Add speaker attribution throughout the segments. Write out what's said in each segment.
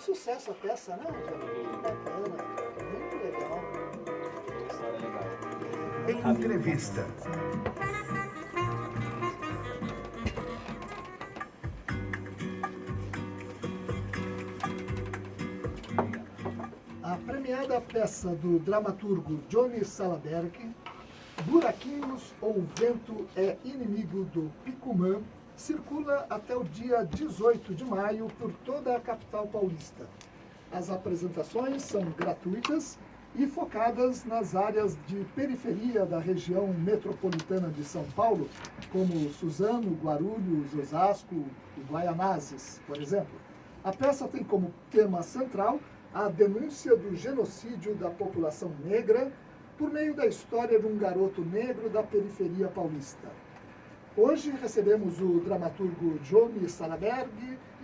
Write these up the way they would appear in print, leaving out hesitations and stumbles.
Speaker 1: sucesso a peça, né? Bacana, muito legal.
Speaker 2: História legal.
Speaker 3: Entrevista.
Speaker 1: A premiada peça do dramaturgo Johnny Salaberg, Buraquinhos ou Vento é Inimigo do Picumã, circula até o dia 18 de maio por toda a capital paulista. As apresentações são gratuitas e focadas nas áreas de periferia da região metropolitana de São Paulo, como Suzano, Guarulhos, Osasco e Guaianazes, por exemplo. A peça tem como tema central a denúncia do genocídio da população negra por meio da história de um garoto negro da periferia paulista. Hoje recebemos o dramaturgo Johnny Salaberg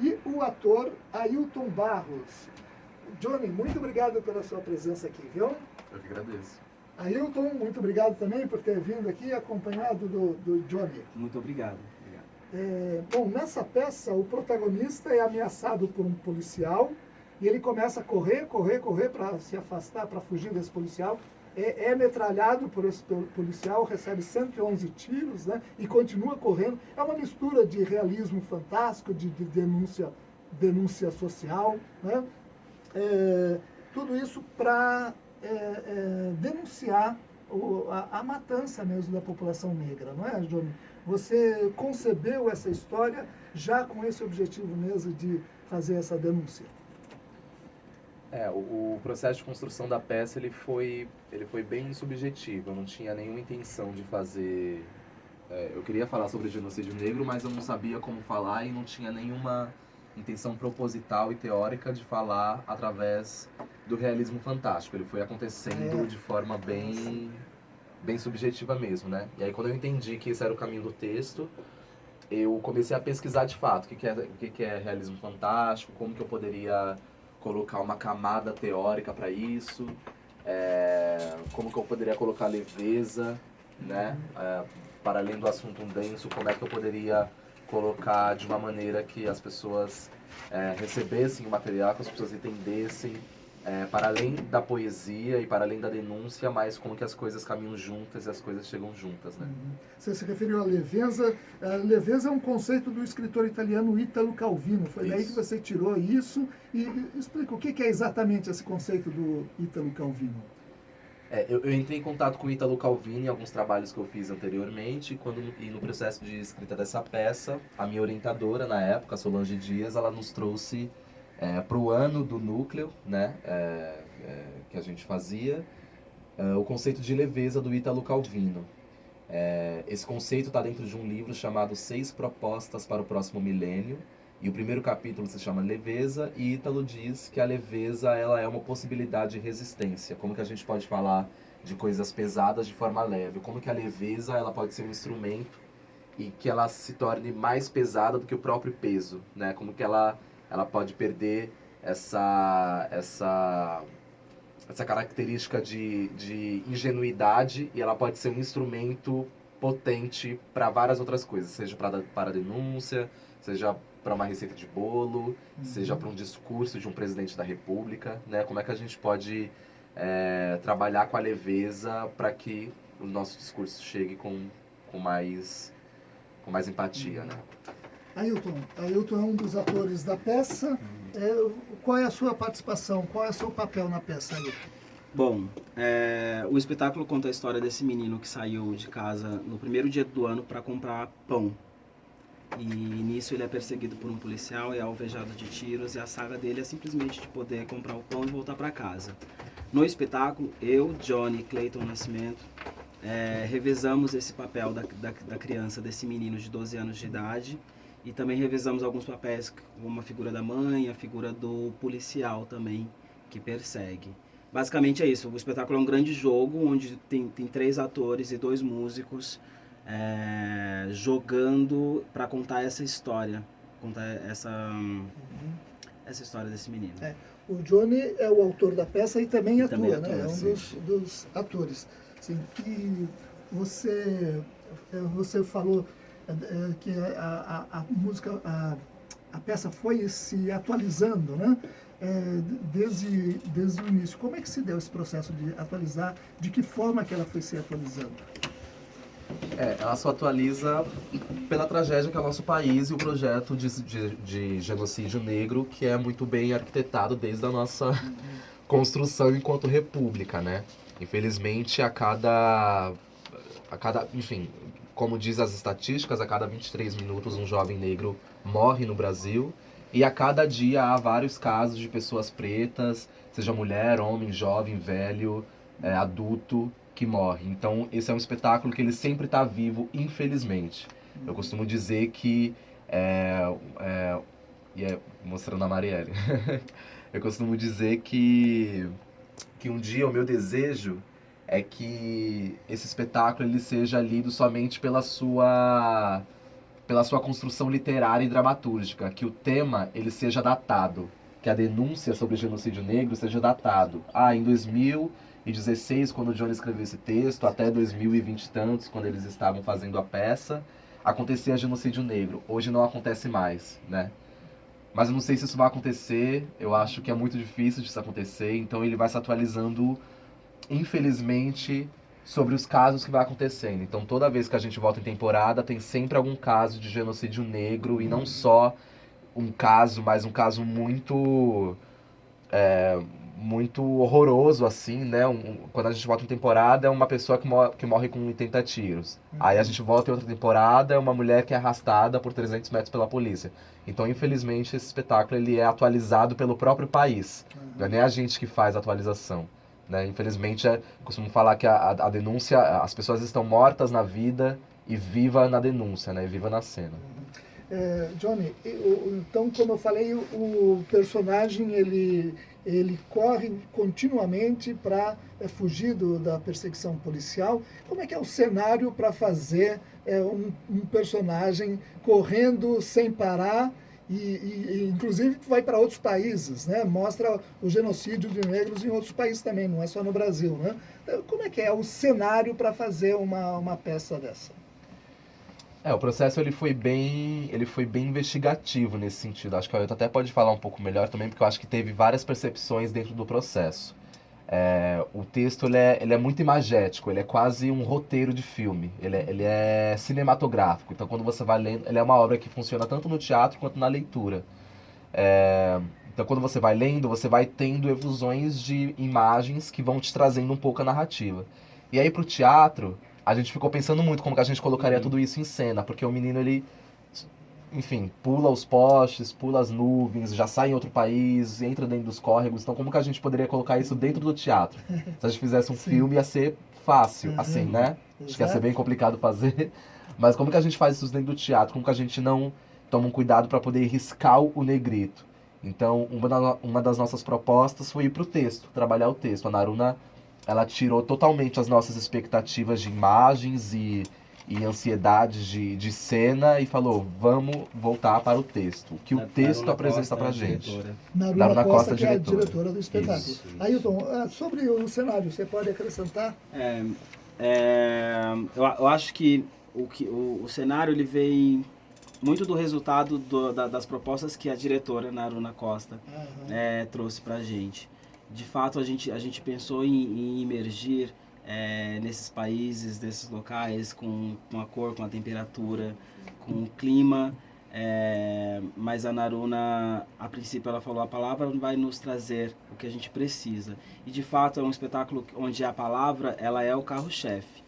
Speaker 1: e o ator Ailton Barros. Johnny, muito obrigado pela sua presença aqui, viu?
Speaker 4: Eu que agradeço.
Speaker 1: Ailton, muito obrigado também por ter vindo aqui acompanhado do Johnny.
Speaker 2: Muito obrigado.
Speaker 1: Bom, nessa peça, o protagonista é ameaçado por um policial e ele começa a correr para se afastar, para fugir desse policial. É metralhado por esse policial, recebe 111 tiros, né, e continua correndo. É uma mistura de realismo fantástico, de denúncia social, né? Tudo isso para denunciar a matança mesmo da população negra, não é, Johnny? Você concebeu essa história já com esse objetivo mesmo de fazer essa denúncia?
Speaker 4: O processo de construção da peça ele foi bem subjetivo. Eu não tinha nenhuma intenção de fazer... eu queria falar sobre o genocídio negro, mas eu não sabia como falar e não tinha nenhuma intenção proposital e teórica de falar através do realismo fantástico. Ele foi acontecendo de forma bem subjetiva mesmo, né? E aí quando eu entendi que esse era o caminho do texto, eu comecei a pesquisar de fato o que é realismo fantástico, como que eu poderia colocar uma camada teórica para isso, como que eu poderia colocar leveza, né? Para além do assunto denso, como é que eu poderia colocar de uma maneira que as pessoas recebessem o material, que as pessoas entendessem, para além da poesia e para além da denúncia, mas como que as coisas caminham juntas e as coisas chegam juntas, né?
Speaker 1: Você se referiu à leveza. A leveza é um conceito do escritor italiano Italo Calvino. Foi daí que você tirou isso. E explica o que é exatamente esse conceito do Italo Calvino.
Speaker 4: Eu entrei em contato com o Italo Calvino em alguns trabalhos que eu fiz anteriormente, e no processo de escrita dessa peça, a minha orientadora na época, Solange Dias, ela nos trouxe para o ano do núcleo, né, que a gente fazia, o conceito de leveza do Italo Calvino. Esse conceito está dentro de um livro chamado 6 Propostas para o Próximo Milênio, e o primeiro capítulo se chama Leveza, e Ítalo diz que a leveza ela é uma possibilidade de resistência. Como que a gente pode falar de coisas pesadas de forma leve? Como que a leveza ela pode ser um instrumento e que ela se torne mais pesada do que o próprio peso, né? Como que ela pode perder essa característica de ingenuidade e ela pode ser um instrumento potente para várias outras coisas, seja para a denúncia, seja para uma receita de bolo, seja para um discurso de um presidente da República, né? Como é que a gente pode trabalhar com a leveza para que o nosso discurso chegue com mais empatia, né?
Speaker 1: Ailton é um dos atores da peça. Qual é a sua participação? Qual é o seu papel na peça, Ailton?
Speaker 2: Bom, o espetáculo conta a história desse menino que saiu de casa no primeiro dia do ano para comprar pão. E nisso ele é perseguido por um policial, é alvejado de tiros, e a saga dele é simplesmente de poder comprar o pão e voltar para casa. No espetáculo, eu, Johnny e Cleiton Nascimento revezamos esse papel da criança, desse menino de 12 anos de idade, e também revezamos alguns papéis, como a figura da mãe, a figura do policial também, que persegue. Basicamente é isso, o espetáculo é um grande jogo, onde tem 3 atores e 2 músicos, jogando para contar essa história, essa história desse menino.
Speaker 1: O Johnny é o autor da peça e também atua,
Speaker 2: também
Speaker 1: né? É um dos atores. Assim, que você falou que a música, a peça foi se atualizando, né? Desde o início. Como é que se deu esse processo de atualizar? De que forma que ela foi se atualizando?
Speaker 4: Ela só atualiza pela tragédia que é o nosso país e o projeto de genocídio negro, que é muito bem arquitetado desde a nossa construção enquanto república, né? Infelizmente, enfim, como diz as estatísticas, a cada 23 minutos um jovem negro morre no Brasil, e a cada dia há vários casos de pessoas pretas, seja mulher, homem, jovem, velho, adulto, que morre. Então, esse é um espetáculo que ele sempre está vivo, infelizmente. Eu costumo dizer que... mostrando a Marielle. Eu costumo dizer que um dia o meu desejo é que esse espetáculo ele seja lido somente pela sua construção literária e dramatúrgica, que o tema ele seja datado, que a denúncia sobre o genocídio negro seja datado. Em 2016, quando o Johnny escreveu esse texto, até 2020 e tantos, quando eles estavam fazendo a peça, acontecia genocídio negro. Hoje não acontece mais, né? Mas eu não sei se isso vai acontecer, eu acho que é muito difícil disso acontecer, então ele vai se atualizando, infelizmente, sobre os casos que vai acontecendo. Então toda vez que a gente volta em temporada, tem sempre algum caso de genocídio negro, e não só um caso, mas um caso muito horroroso, assim, né? Quando a gente volta em temporada, é uma pessoa que morre com 80 tiros. Aí a gente volta em outra temporada, é uma mulher que é arrastada por 300 metros pela polícia. Então, infelizmente, esse espetáculo ele é atualizado pelo próprio país. Não é nem a gente que faz a atualização, né? Infelizmente, costumo falar que a denúncia, as pessoas estão mortas na vida e viva na denúncia, né? E viva na cena.
Speaker 1: Johnny, então, como eu falei, o personagem ele corre continuamente para fugir da perseguição policial. Como é que é o cenário para fazer um personagem correndo sem parar e inclusive vai para outros países, né? Mostra o genocídio de negros em outros países também, não é só no Brasil, né? Como é que é o cenário para fazer uma peça dessa?
Speaker 4: O processo ele foi bem investigativo nesse sentido. Acho que a Ailton até pode falar um pouco melhor também, porque eu acho que teve várias percepções dentro do processo. O texto ele é muito imagético, ele é quase um roteiro de filme, ele é cinematográfico. Então quando você vai lendo, ele é uma obra que funciona tanto no teatro quanto na leitura. Então quando você vai lendo, você vai tendo efusões de imagens que vão te trazendo um pouco a narrativa. E aí pro teatro, a gente ficou pensando muito como que a gente colocaria tudo isso em cena, porque o menino, ele, enfim, pula os postes, pula as nuvens, já sai em outro país, entra dentro dos córregos. Então como que a gente poderia colocar isso dentro do teatro? Se a gente fizesse um filme, ia ser fácil, assim, né? Acho que ia ser bem complicado fazer. Mas como que a gente faz isso dentro do teatro? Como que a gente não toma um cuidado para poder riscar o negrito? Então, uma das nossas propostas foi ir pro texto, trabalhar o texto. A Naruna, ela tirou totalmente as nossas expectativas de imagens e ansiedades de cena e falou, vamos voltar para o texto. O que o texto apresenta pra gente.
Speaker 1: Naruna Costa, que é a diretora do espetáculo. Ailton, sobre o cenário, você pode acrescentar?
Speaker 2: Eu acho que o cenário ele vem muito do resultado das propostas que a diretora Naruna Costa trouxe pra gente. De fato, a gente pensou em imergir nesses países, nesses locais, com a cor, com a temperatura, com o clima, mas a Naruna, a princípio, ela falou, a palavra vai nos trazer o que a gente precisa. E, de fato, é um espetáculo onde a palavra ela é o carro-chefe.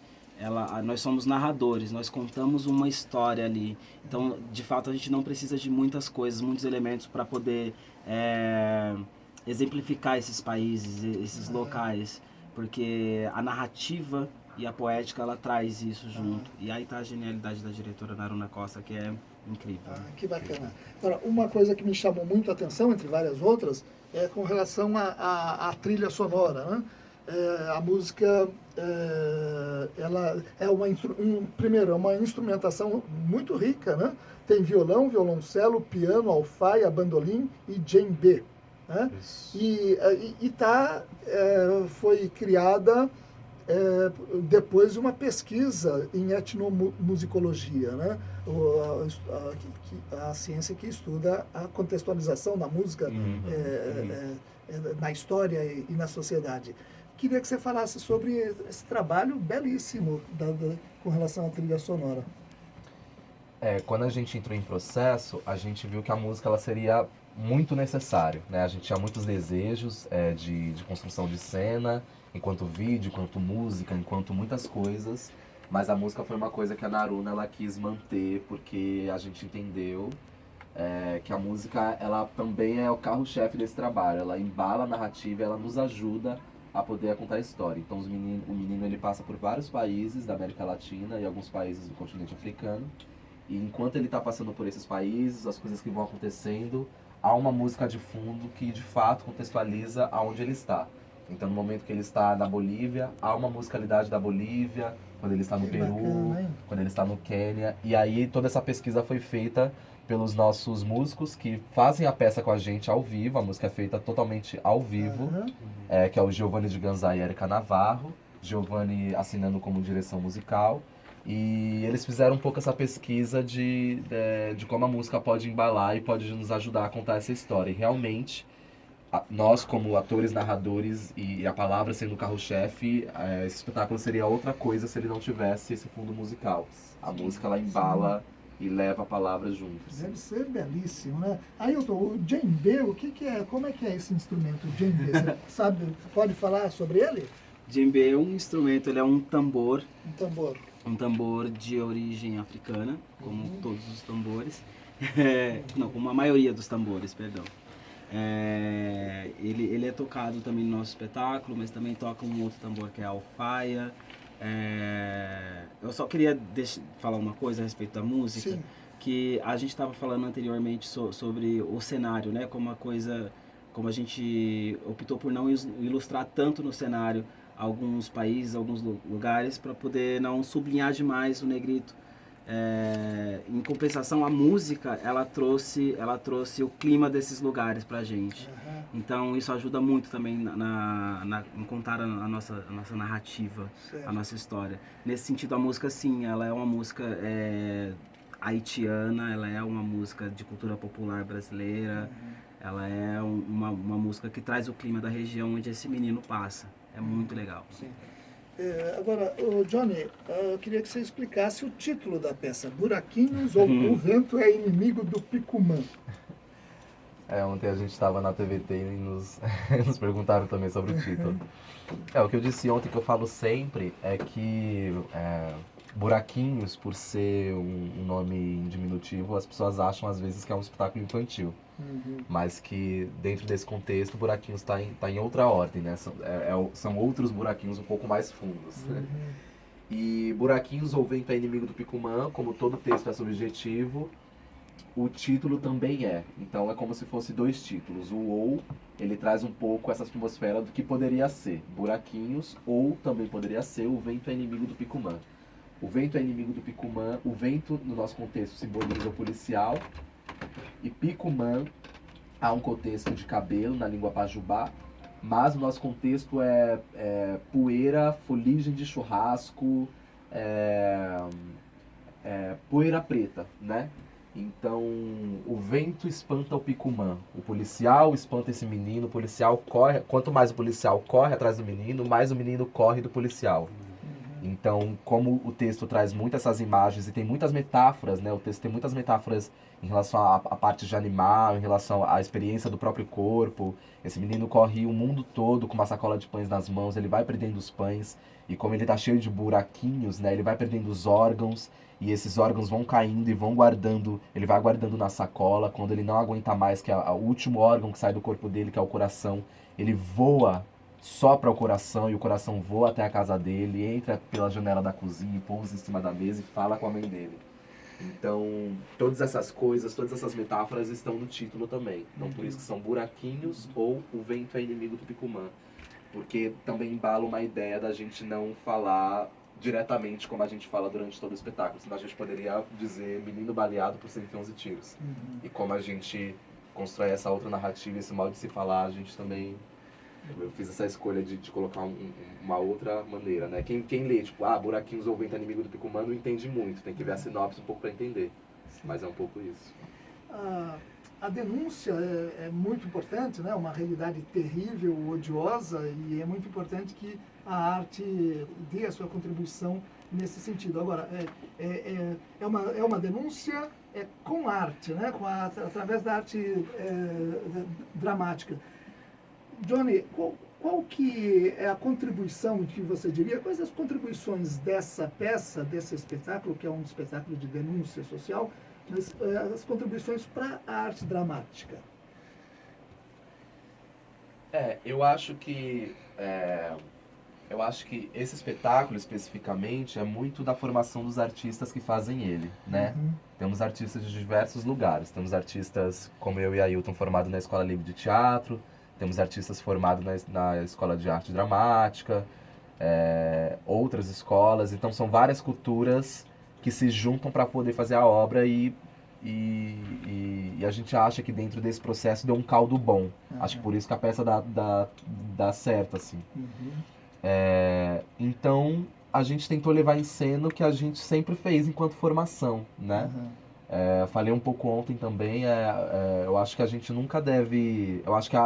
Speaker 2: Nós somos narradores, nós contamos uma história ali. Então, de fato, a gente não precisa de muitas coisas, muitos elementos para poder exemplificar esses países, esses locais, porque a narrativa e a poética ela traz isso junto. E aí está a genialidade da diretora Naruna Costa, que é incrível.
Speaker 1: Que bacana. Agora, uma coisa que me chamou muito a atenção, entre várias outras, é com relação à trilha sonora, né? A música ela é primeiro, é uma instrumentação muito rica, né? Tem violão, violoncelo, piano, alfaia, bandolim e djembe, né? E foi criada depois de uma pesquisa em etnomusicologia, né? A ciência que estuda a contextualização da música na história e na sociedade. Queria que você falasse sobre esse trabalho belíssimo com relação à trilha sonora.
Speaker 4: Quando a gente entrou em processo, a gente viu que a música ela seria muito necessária, né? A gente tinha muitos desejos de construção de cena, enquanto vídeo, enquanto música, enquanto muitas coisas, mas a música foi uma coisa que a Naruna ela quis manter, porque a gente entendeu que a música ela também é o carro-chefe desse trabalho, ela embala a narrativa, ela nos ajuda a poder contar a história. Então o menino ele passa por vários países da América Latina e alguns países do continente africano. E enquanto ele está passando por esses países, as coisas que vão acontecendo, há uma música de fundo que de fato contextualiza aonde ele está. Então no momento que ele está na Bolívia, há uma musicalidade da Bolívia, quando ele está no Peru,
Speaker 1: bacana,
Speaker 4: quando ele está no Quênia. E aí toda essa pesquisa foi feita pelos nossos músicos que fazem a peça com a gente ao vivo, a música é feita totalmente ao vivo, que é o Giovanni de Ganzá e Erika Navarro, Giovanni assinando como direção musical. E eles fizeram um pouco essa pesquisa de como a música pode embalar e pode nos ajudar a contar essa história. E realmente, nós como atores, narradores e a palavra sendo o carro-chefe, esse espetáculo seria outra coisa se ele não tivesse esse fundo musical. A música ela embala e leva a palavra junto.
Speaker 1: Deve ser belíssimo, né? Ailton, o djembe, como é que é esse instrumento, o djembe? Você sabe, pode falar sobre ele?
Speaker 2: Djembe é um instrumento, ele é um tambor.
Speaker 1: Um tambor.
Speaker 2: Um tambor de origem africana, como todos os tambores. Não, como a maioria dos tambores, perdão. Ele é tocado também no nosso espetáculo, mas também toca um outro tambor que é a alfaia. Eu só queria falar uma coisa a respeito da música.
Speaker 1: Sim.
Speaker 2: Que a gente estava falando anteriormente sobre o cenário, né? Como a gente optou por não ilustrar tanto no cenário alguns países, alguns lugares, para poder não sublinhar demais o negrito. Em compensação, a música, ela trouxe o clima desses lugares pra gente. Então isso ajuda muito também em contar a nossa narrativa,
Speaker 1: Certo.
Speaker 2: a nossa história. Nesse sentido, a música, sim, ela é uma música haitiana, ela é uma música de cultura popular brasileira, ela é uma música que traz o clima da região onde esse menino passa. É muito legal.
Speaker 1: Sim. Agora, Johnny, eu queria que você explicasse o título da peça, Buraquinhos ou O Vento é Inimigo do Picumã.
Speaker 4: Ontem a gente estava na TVT e nos perguntaram também sobre o título. O que eu disse ontem, que eu falo sempre, é que Buraquinhos, por ser um nome em diminutivo, as pessoas acham às vezes que é um espetáculo infantil. Mas que dentro desse contexto, Buraquinhos está em outra ordem, né? São outros buraquinhos um pouco mais fundos. E Buraquinhos ou Vento é Inimigo do Picumã, como todo texto é subjetivo, o título também é. Então é como se fosse dois títulos. O ou, ele traz um pouco essa atmosfera do que poderia ser Buraquinhos, ou também poderia ser O Vento é Inimigo do Picumã. O vento é inimigo do Picumã. O vento, no nosso contexto, simboliza o policial. E Picumã há um contexto de cabelo na língua pajubá, mas o nosso contexto é poeira, fuligem de churrasco, poeira preta, né? Então, o vento espanta o Picumã, o policial espanta esse menino, o policial corre, quanto mais o policial corre atrás do menino, mais o menino corre do policial. Então, como o texto traz muitas essas imagens e tem muitas metáforas, né? O texto tem muitas metáforas em relação à parte de animal, em relação à experiência do próprio corpo. Esse menino corre o mundo todo com uma sacola de pães nas mãos, ele vai perdendo os pães. E como ele tá cheio de buraquinhos, né? Ele vai perdendo os órgãos e esses órgãos vão caindo e vão guardando, ele vai guardando na sacola. Quando ele não aguenta mais, que é o último órgão que sai do corpo dele, que é o coração, ele voa sopra o coração e o coração voa até a casa dele, entra pela janela da cozinha, pousa em cima da mesa e fala com a mãe dele. Então, todas essas coisas, todas essas metáforas estão no título também. Então, por isso que são Buraquinhos ou O Vento é Inimigo do Picumã. Porque também embala uma ideia da gente não falar diretamente como a gente fala durante todo o espetáculo. Senão a gente poderia dizer menino baleado por 111 tiros. E como a gente constrói essa outra narrativa, esse modo de se falar, a gente também Eu fiz essa escolha de colocar uma outra maneira, né? Quem lê, tipo, Buraquinhos ou Vento é Inimigo do Picumã não entende muito, tem que ver a sinopse um pouco para entender. Mas é um pouco isso.
Speaker 1: A denúncia é muito importante, né? Uma realidade terrível, odiosa, e é muito importante que a arte dê a sua contribuição nesse sentido. Agora, é uma denúncia com arte, né? Através da arte dramática. Johnny, qual que é a contribuição que você diria? Quais as contribuições dessa peça, desse espetáculo, que é um espetáculo de denúncia social, mas as contribuições para a arte dramática?
Speaker 4: Eu acho que esse espetáculo especificamente é muito da formação dos artistas que fazem ele, né?
Speaker 1: Uhum.
Speaker 4: Temos artistas de diversos lugares. Temos artistas como eu e Ailton formados na Escola Livre de Teatro, temos artistas formados na Escola de Arte Dramática, outras escolas. Então são várias culturas que se juntam para poder fazer a obra e a gente acha que dentro desse processo deu um caldo bom.
Speaker 1: Uhum.
Speaker 4: Acho que por isso que a peça dá certo, assim.
Speaker 1: Uhum.
Speaker 4: Então, a gente tentou levar em cena o que a gente sempre fez enquanto formação, né?
Speaker 1: Uhum.
Speaker 4: Falei um pouco ontem também, eu acho que a gente nunca deve... Eu acho que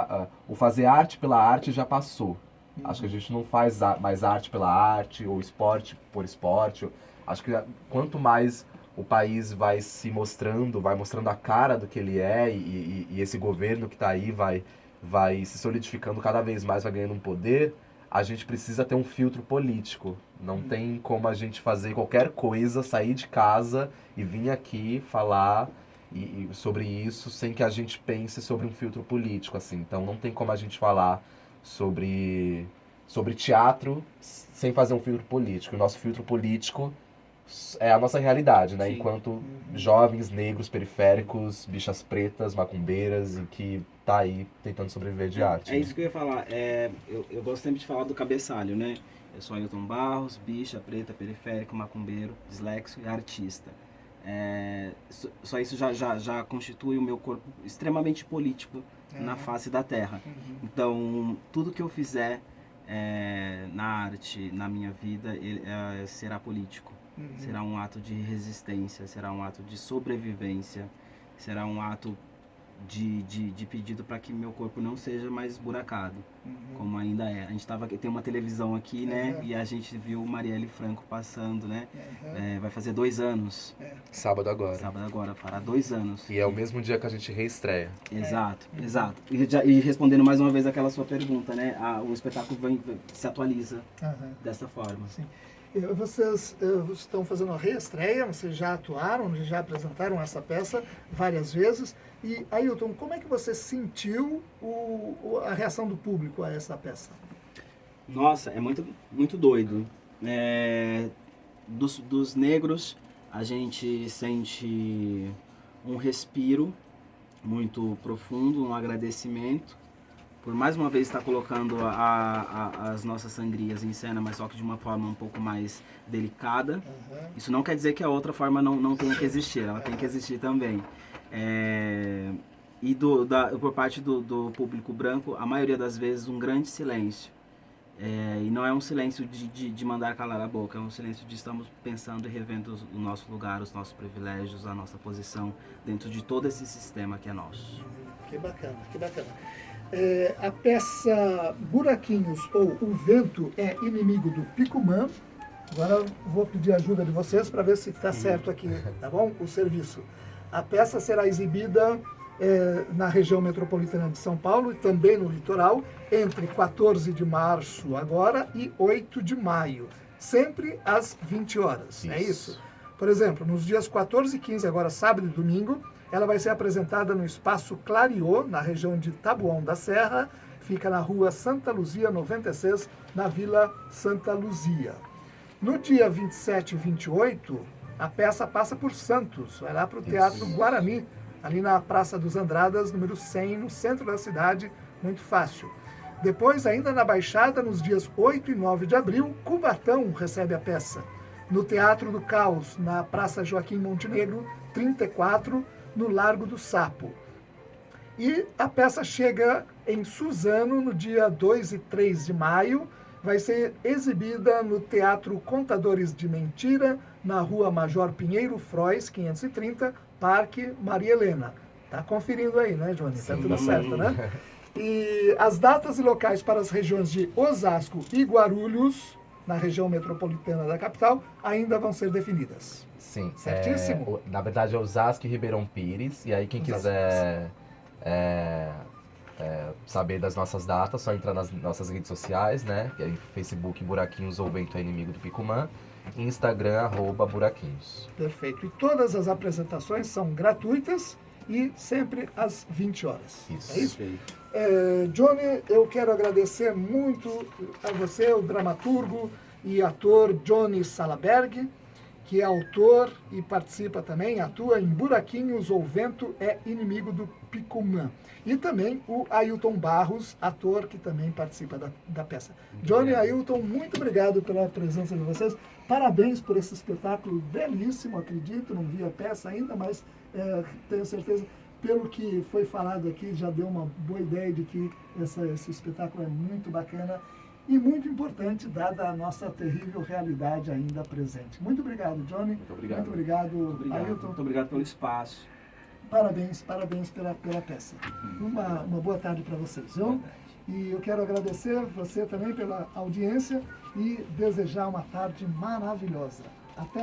Speaker 4: o fazer arte pela arte já passou.
Speaker 1: Uhum.
Speaker 4: Acho que a gente não faz mais arte pela arte, ou esporte por esporte. Acho que quanto mais o país vai mostrando a cara do que ele é, e esse governo que está aí vai se solidificando cada vez mais, vai ganhando um poder, a gente precisa ter um filtro político. Não tem como a gente fazer qualquer coisa, sair de casa e vir aqui falar sobre isso sem que a gente pense sobre um filtro político, assim. Então não tem como a gente falar sobre teatro sem fazer um filtro político. O nosso filtro político é a nossa realidade, né?
Speaker 2: Sim.
Speaker 4: Enquanto jovens, negros, periféricos, bichas pretas, macumbeiras e que tá aí tentando sobreviver de arte.
Speaker 2: É isso que eu ia falar. Eu gosto sempre de falar do cabeçalho, né? Eu sou Ailton Barros, bicha, preta, periférico, macumbeiro, disléxico e artista. Só isso já constitui o meu corpo extremamente político na face da terra.
Speaker 1: Uhum.
Speaker 2: Então, tudo que eu fizer na arte, na minha vida, será político.
Speaker 1: Uhum.
Speaker 2: Será um ato de resistência, será um ato de sobrevivência, será um ato de pedido para que meu corpo não seja mais esburacado, como ainda é. A gente tem uma televisão aqui, né? E a gente viu Marielle Franco passando, né? Vai fazer 2 anos.
Speaker 4: Sábado agora.
Speaker 2: Sábado agora, fará 2 anos.
Speaker 4: E é o mesmo dia que a gente reestreia.
Speaker 2: Exato, exato. E respondendo mais uma vez aquela sua pergunta, né? O espetáculo se atualiza dessa forma.
Speaker 1: Sim. Vocês estão fazendo a reestreia, vocês já atuaram, já apresentaram essa peça várias vezes. E, Ailton, como é que você sentiu a reação do público a essa peça?
Speaker 2: Nossa, é muito, muito doido. Dos negros, a gente sente um respiro muito profundo, um agradecimento por mais uma vez estar colocando as nossas sangrias em cena, mas só que de uma forma um pouco mais delicada. Isso não quer dizer que a outra forma não tenha que existir, ela tem que existir também. E por parte do público branco, a maioria das vezes um grande silêncio. E não é um silêncio de mandar calar a boca, é um silêncio de estamos pensando e revendo o nosso lugar, os nossos privilégios, a nossa posição dentro de todo esse sistema que é nosso.
Speaker 1: Que bacana, que bacana. A peça Buraquinhos ou O Vento é Inimigo do Picumã. Agora vou pedir a ajuda de vocês para ver se está certo aqui, tá bom? O serviço. A peça será exibida na região metropolitana de São Paulo e também no litoral, entre 14 de março agora e 8 de maio, sempre às 20 horas, é isso? Por exemplo, nos dias 14 e 15, agora sábado e domingo, ela vai ser apresentada no Espaço Clariô, na região de Taboão da Serra, fica na rua Santa Luzia 96, na Vila Santa Luzia. No dia 27 e 28, a peça passa por Santos, vai lá para o Teatro Guarani, ali na Praça dos Andradas, número 100, no centro da cidade, muito fácil. Depois, ainda na Baixada, nos dias 8 e 9 de abril, Cubatão recebe a peça. No Teatro do Caos, na Praça Joaquim Montenegro, 34, no Largo do Sapo. E a peça chega em Suzano no dia 2 e 3 de maio. Vai ser exibida no Teatro Contadores de Mentira, na Rua Major Pinheiro Frois, 530, Parque Maria Helena. Tá conferindo aí, né, Johnny? Tá tudo certo, né? E as datas e locais para as regiões de Osasco e Guarulhos, na região metropolitana da capital, ainda vão ser definidas.
Speaker 4: Sim.
Speaker 1: Certíssimo.
Speaker 4: Na verdade é Osasco e Ribeirão Pires. E aí quem quiser saber das nossas datas, só entrar nas nossas redes sociais, né? Que é Facebook Buraquinhos ou Vento é Inimigo do Picumã. E Instagram, @buraquinhos.
Speaker 1: Perfeito. E todas as apresentações são gratuitas e sempre às 20 horas.
Speaker 4: Isso.
Speaker 1: É isso? Johnny, eu quero agradecer muito a você, o dramaturgo e ator Johnny Salaberg, que é autor e participa também, atua em Buraquinhos ou Vento é Inimigo do Picumã. E também o Ailton Barros, ator que também participa da peça. Johnny e Ailton, muito obrigado pela presença de vocês. Parabéns por esse espetáculo belíssimo, acredito, não vi a peça ainda, mas tenho certeza, pelo que foi falado aqui, já deu uma boa ideia de que esse espetáculo é muito bacana e muito importante, dada a nossa terrível realidade ainda presente. Muito obrigado, Johnny.
Speaker 4: Muito obrigado.
Speaker 1: Muito obrigado, Ailton.
Speaker 2: Muito obrigado pelo espaço.
Speaker 1: Parabéns pela peça. Uma boa tarde para vocês, viu? E eu quero agradecer você também pela audiência e desejar uma tarde maravilhosa. Até